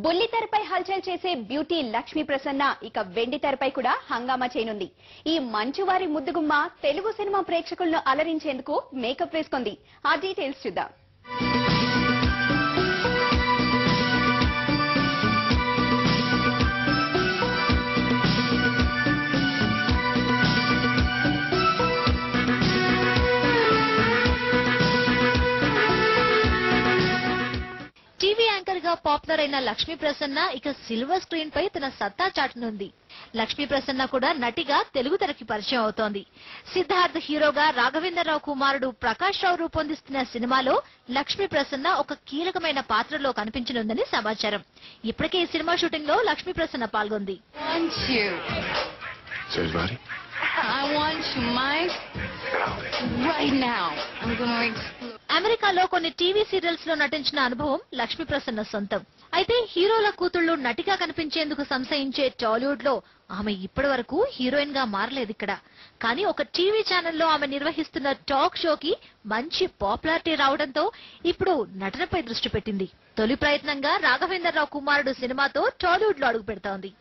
బుల్లితెరపై హల్చల్ చేసే బ్యూటీ లక్ష్మీ ప్రసన్న ఇక వెండి తెరపై కూడా హంగామా చేయనుంది. ఈ మంచువారి ముద్దుగుమ్మ తెలుగు సినిమా ప్రేక్షకులను అలరించేందుకు మేకప్ వేసుకుంది. ఆ డీటెయిల్స్ చూద్దాం. టీవీ యాంకర్ గా పాపులర్ అయిన లక్ష్మీ ప్రసన్న ఇక సిల్వర్ స్క్రీన్ పై తన సత్తా చాటనుంది. లక్ష్మీ ప్రసన్న కూడా నటిగా తెలుగు తెరకి పరిచయం అవుతోంది. సిద్ధార్థ్ హీరోగా రాఘవేంద్రరావు కుమారుడు ప్రకాష్ రావు రూపొందిస్తున్న సినిమాలో లక్ష్మీ ప్రసన్న ఒక కీలకమైన పాత్రలో కనిపించనుందని సమాచారం. ఇప్పటికే ఈ సినిమా షూటింగ్ లో లక్ష్మీ ప్రసన్న పాల్గొంది. అమెరికాలో కొన్ని టీవీ సీరియల్స్ లో నటించిన అనుభవం లక్ష్మీ ప్రసన్న సొంతం. అయితే హీరోల కూతుళ్లు నటిగా కనిపించేందుకు సంశయించే టాలీవుడ్ లో ఆమె ఇప్పటి వరకు హీరోయిన్ గా మారలేదు ఇక్కడ. కానీ ఒక టీవీ ఛానల్లో ఆమె నిర్వహిస్తున్న టాక్ షోకి మంచి పాపులారిటీ రావడంతో ఇప్పుడు నటనపై దృష్టి పెట్టింది. తొలి ప్రయత్నంగా రాఘవేంద్రరావు కుమారుడు సినిమాతో టాలీవుడ్ లో అడుగు పెడుతోంది.